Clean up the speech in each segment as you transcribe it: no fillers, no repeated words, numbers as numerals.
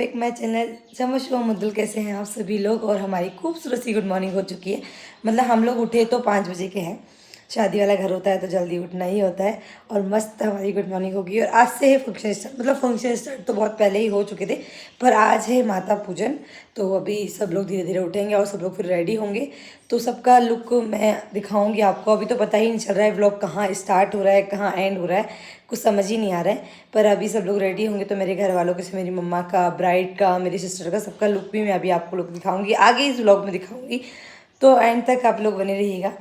एक मैं चैनल चमशुआ मुद्दुल। कैसे हैं आप सभी लोग। और हमारी खूबसूरत सी गुड मॉर्निंग हो चुकी है। मतलब हम लोग उठे तो 5 बजे के हैं। शादी वाला घर होता है तो जल्दी उठना ही होता है। और मस्त हमारी गुड मॉर्निंग होगी। और आज से है फंक्शन स्टार्ट। मतलब फंक्शन स्टार्ट तो बहुत पहले ही हो चुके थे, पर आज है माता पूजन। तो अभी सब लोग धीरे धीरे उठेंगे और सब लोग फिर रेडी होंगे। तो सबका लुक मैं दिखाऊंगी आपको। अभी तो पता ही नहीं चल रहा है व्लॉग कहाँ स्टार्ट हो रहा है कहाँ एंड हो रहा है, कुछ समझ ही नहीं आ रहा है। पर अभी सब लोग रेडी होंगे तो मेरे घर वालों के से मेरी मम्मा का, ब्राइड का, मेरी सिस्टर का, सबका लुक भी मैं अभी आपको लुक दिखाऊंगी, आगे इस व्लॉग में दिखाऊंगी। तो एंड तक आप लोग बने रहिएगा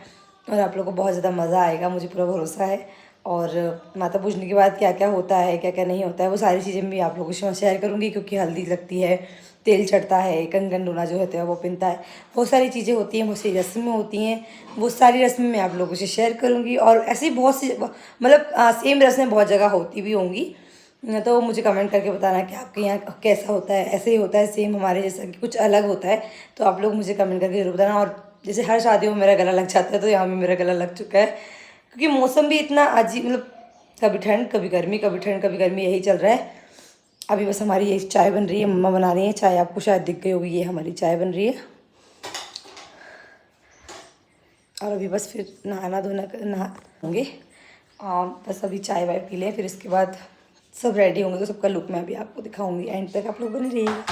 और आप लोगों को बहुत ज़्यादा मज़ा आएगा, मुझे पूरा भरोसा है। और माता पूजने के बाद क्या क्या होता है क्या क्या नहीं होता है वो सारी चीज़ें भी आप लोगों के साथ शेयर करूँगी। क्योंकि हल्दी लगती है, तेल चढ़ता है, कंगन डोना जो होता है वो पिनता है, बहुत सारी चीज़ें होती हैं, बहुत सारी रस्में होती हैं। वो सारी रस्में मैं आप लोगों से शेयर करूँगी। और ऐसी बहुत सी मतलब सेम रस्में बहुत जगह होती भी होंगी। तो मुझे कमेंट करके बताना कि आपके यहाँ कैसा होता है। ऐसे ही होता है सेम हमारे जैसा कि कुछ अलग होता है, तो आप लोग मुझे कमेंट करके जरूर बताना। और जैसे हर शादियों में मेरा गला लग जाता है तो यहाँ भी मेरा गला लग चुका है। क्योंकि मौसम भी इतना अजीब, मतलब कभी ठंड कभी गर्मी, कभी ठंड कभी गर्मी, यही चल रहा है। अभी बस हमारी ये चाय बन रही है, मम्मा बना रही है चाय, आपको शायद दिख गई होगी, ये हमारी चाय बन रही है। और अभी बस फिर नहा होंगे। बस अभी चाय वाय पी लें, फिर इसके बाद सब रेडी होंगे तो सबका लुक मैं अभी आपको दिखाऊंगी। एंड तक आप लोग बने रहिएगा।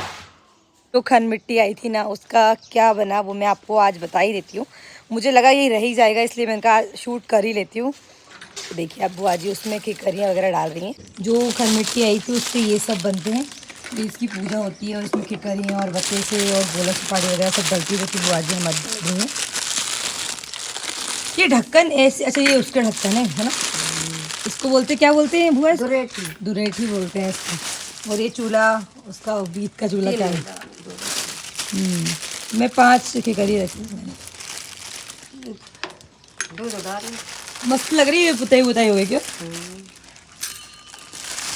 तो खन मिट्टी आई थी ना, उसका क्या बना वो मैं आपको आज बता ही देती हूँ। मुझे लगा ये रह ही जाएगा इसलिए मैंने कहा शूट कर ही लेती हूँ। तो देखिए अब बुआ जी उसमें खिकरियाँ वगैरह डाल रही हैं। जो खन मिट्टी आई थी उससे ये सब बनते हैं, तो इसकी पूजा होती है। और इसमें खिकरियाँ और बच्चे से और गोला सुपारी वगैरह सब डलती है, जो बुआ जी हम डाल रही हैं। ये ढक्कन ऐसे, अच्छा ये उसका ढक्कन है ना। इसको बोलते क्या बोलते हैं बुआ? दुरेठी। दुरेठी बोलते हैं इसको। और ये चूल्हा उसका बीत का चूल्हा क्या है? मैं 5 खिकरी रखी मैंने। मस्त लग रही है। पुताई बुताई हो गई क्या?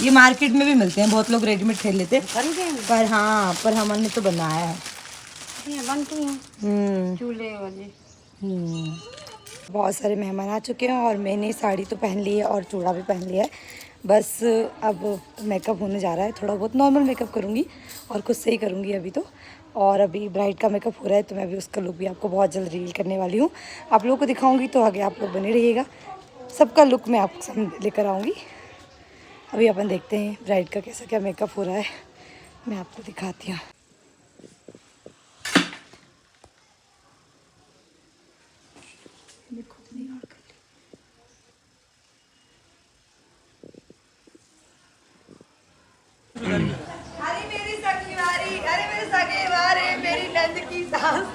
ये मार्केट में भी मिलते हैं, बहुत लोग रेडीमेड खरीद लेते हैं। पर हाँ, पर हमने तो बनाया है। चूल्हे वाले। बहुत सारे मेहमान आ चुके हैं और मैंने साड़ी तो पहन ली है और चूड़ा भी पहन लिया है। बस अब मेकअप होने जा रहा है, थोड़ा बहुत नॉर्मल मेकअप करूँगी और खुद से ही करूँगी अभी तो। और अभी ब्राइड का मेकअप हो रहा है तो मैं अभी उसका लुक भी आपको बहुत जल्द रिवील करने वाली हूँ, आप लोगों को दिखाऊँगी। तो आगे आप लोग बने रहिएगा, सबका लुक मैं आपको सामने लेकर आऊँगी। अभी अपन देखते हैं ब्राइड का कैसा क्या मेकअप हो रहा है, मैं आपको दिखाती हूँ। अरे मेरी सगी वारी, अरे मेरे सगे वारे, मेरी नंद की सास।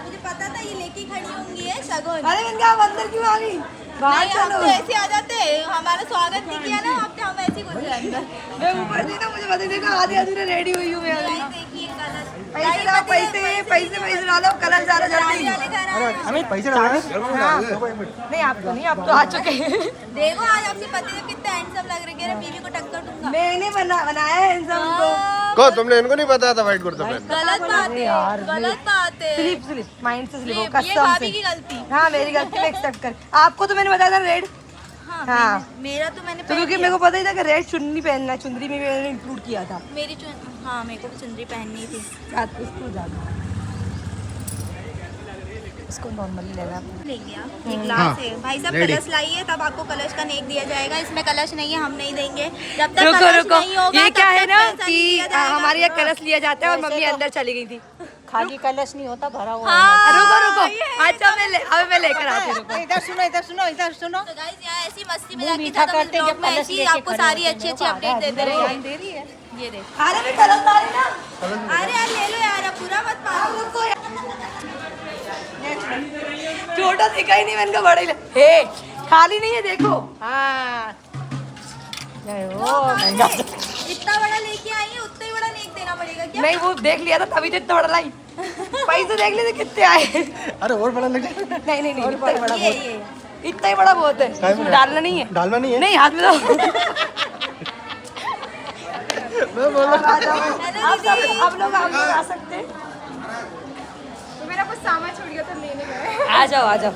मुझे पता था ये लेके खड़ी होंगी है शगुन। अरे मैंने कहा अंदर क्यों आ गई? बाहर चलो। तो ऐसे आ जाते, हमारा स्वागत नहीं किया ना, अब तो हम ऐसे ही घुस गए अंदर। मैं ऊपर थी ना, मुझे पता नहीं था, आधे अधूरे रेडी हुई हूँ मैं अभी। देखिए कलश, पैसे डालो, पैसे डालो, कलर जा रहा जल्दी। हमें पैसे डालने नहीं आपको नहीं, आप तो आ चुके हैं। देखो आज आपसे पति देव कितना हैंडसम लग रहे हैं, बीवी को टक्कर दूंगा। मैंने बनाया है इन सबको। को तुमने इनको नहीं बताया था वाइट कुर्ता पहन? गलत बात है, गलत बात है। स्लिप माइंड से स्लिप हो, ये कसम भाभी से। की गलती। हाँ मेरी गलती, मैं एक्सेप्ट कर। आपको तो मैंने बताया था रेड। हाँ मेरा तो मैंने तो क्योंकि मेरे को पता ही था कि रेड चुन्नी पहनना है, चुंदरी में भी मैंने इंक्लूड किया था। हाँ मेरे को भी चुंदरी पहननी थी। इसको ज़्यादा इसको नॉर्मली लेना लेंगे आप एक ग्लास है भाई साहब, कलश लाइए तब आपको कलश का नेक दिया जाएगा। इसमें कलश नहीं है, हम नहीं देंगे जब तक कलश नहीं होगा। ये क्या है ना पैसा कि नहीं दिया जाएगा। हमारे यहाँ कलश लिया जाता है और मम्मी अंदर चली गई थी। खाली कलश नहीं होता, भरा हुआ। हाँ, रुको अच्छा मैं लेकर आती हूँ। रुको इधर सुनो। तो गाइस यहाँ ऐसी मस्ती मजाक की खत्म इस ब्लॉग में, ऐसी आपको सारी अच्छी अपडेट देते रहे। दे रही है। ये देख, अरे मैं कलश ला रही ना। अरे यार ले लो यार, अब पूरा मत मारो। छोटा दिखा ही नहीं, मैंने कहा बड़ा ही हे खाली नहीं है देखो। हाँ इतना बड़ा लेके आई है, उतना ही बड़ा नेक देना पड़ेगा क्या? नहीं वो देख लिया था तभी तो इतना बड़ा लाई। पैसे देख लिए थे कितने आए। अरे और बड़ा लगे। नहीं इतना ही बड़ा बहुत, ये इतना ही बड़ा बहुत है। इसमें डालना नहीं है, डालना नहीं है। नहीं हाथ में दो। मैं बोला आप लोग आ सकते हैं। तो मेरा कुछ सामान छूट गया तो लेने गए। आ जाओ।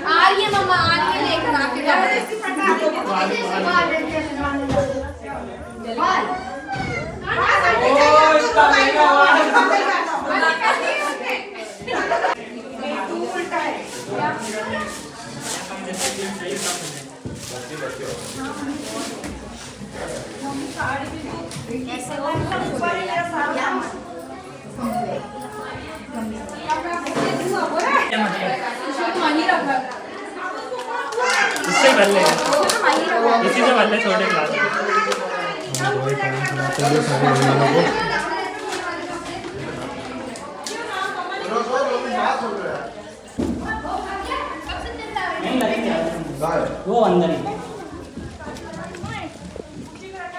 आ रही है मम्मा, आ रही है लेकर आके इससे पहले इसी से पहले छोटे क्लास वो अंदर ही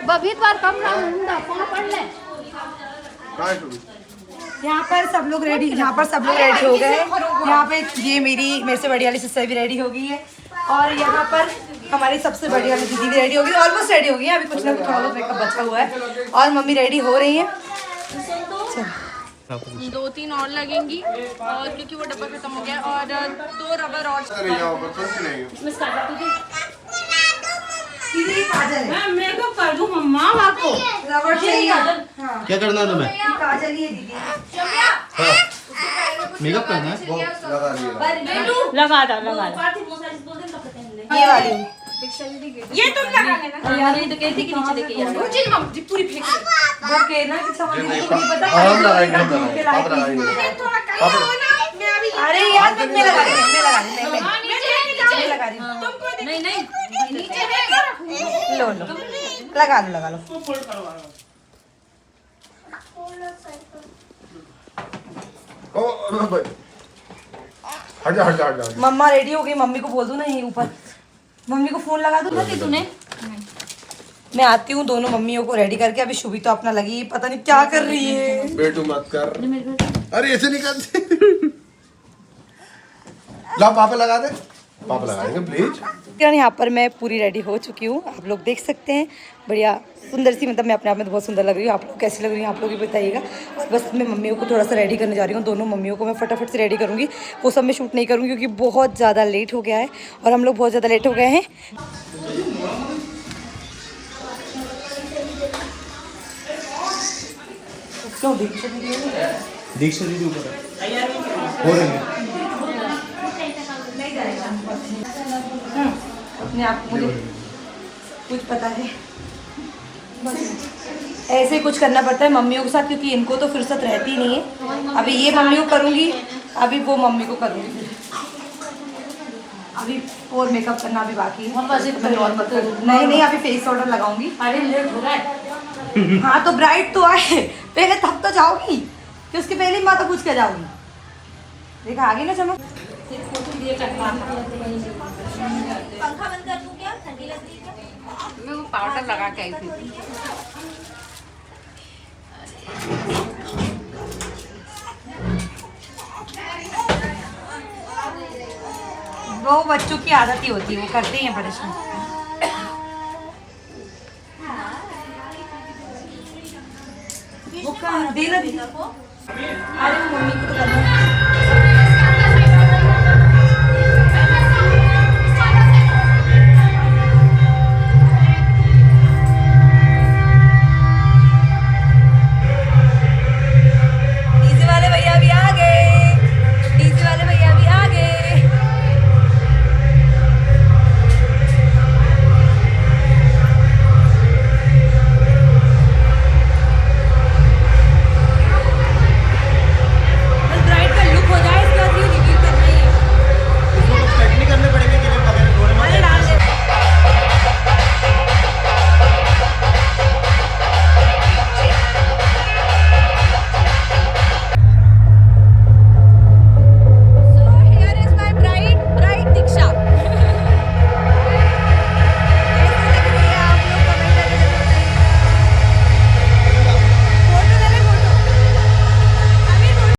बबीत बार कम ना हुंदा कौन पढ़ ले। यहाँ पर सब लोग रेडी हो गए हैं। यहाँ पे ये मेरे से बड़ी वाली सिस्टर भी रेडी हो गई है और यहाँ पर हमारी सबसे बड़ी वाली दीदी भी रेडी हो गई, ऑलमोस्ट रेडी हो गई है। अभी कुछ ना कुछ थोड़ा बहुत मेकअप बचा हुआ है और मम्मी रेडी हो रही है। 2-3 और लगेंगी और क्योंकि वो डब्बा खत्म हो गया और 2 रबर और दीदी काजल है, मैं तो कर दूं मम्मा आपको। रबड़ चाहिए। क्या करना है तुम्हें? काजल ही है दीदी। मेकअप करना है? वो लगा दिया। लगा दो। ये वाली ये तुम लगा लेना। यार ये तो कहती कि नीचे लेके यार मुझे मम्मी पूरी फेंक दे। वो कहना कि समझ नहीं पता। हम लगाएंगे, हम लगाएंगे, आप लगाएंगे। थोड़ा कम हो ना, मैं अभी अरे यार मैं लगा रही हूँ, मैं लगा रही हूँ। तुमको नहीं नहीं नीचे है। लो लगा लो। ओ भाई, हट जा। मम्मा रेडी हो गई, मम्मी को बोल दो ना यहीं ऊपर, मम्मी को फोन लगा दो ना तूने। मैं आती हूँ दोनों मम्मियों को रेडी करके। अभी शुभी तो अपना लगी पता नहीं क्या कर रही है। बेटू मत कर। अरे ऐसे नहीं करते। ला पापा लगा दे। पापा लगाएंगे प्लीज। यहाँ पर मैं पूरी रेडी हो चुकी हूँ, आप लोग देख सकते हैं। बढ़िया सुंदर सी, मतलब मैं अपने आप में तो बहुत सुंदर लग रही हूँ। आप लोग कैसी लग रही हैं आप लोग भी बताइएगा। और बस मैं मम्मियों को थोड़ा सा रेडी करने जा रही हूँ। दोनों मम्मियों को मैं फटाफट से रेडी करूँगी। वो सब मैं शूट नहीं करूँगी क्योंकि बहुत ज़्यादा लेट हो गया है और हम लोग बहुत ज़्यादा लेट हो गए हैं। क्यों दीक्षा दीदी ऊपर हो रही है। अपने आप को मुझे कुछ पता है, बस ऐसे ही कुछ करना पड़ता है मम्मियों के साथ क्योंकि इनको तो फुर्सत रहती नहीं है। अभी ये मम्मी को करूँगी, अभी वो मम्मी को करूँगी। अभी और मेकअप करना अभी बाकी है। नहीं अभी फेस पाउडर लगाऊंगी। अरे लेट हो रहा है। हाँ तो ब्राइड तो आए पहले, तब तो जाओगी कि उसके पहले ही माता पूछ के जाओगी। देखा आगे ना चमक। पंखा बंद कर दूं क्या, ठंडी लग रही है क्या? मैं वो पाउडर लगा के आई थी। वो बच्चों की आदत ही होती है, वो करते ही हैं परेशान। वो कहाँ दे रहा? अरे मम्मी को तो करना है।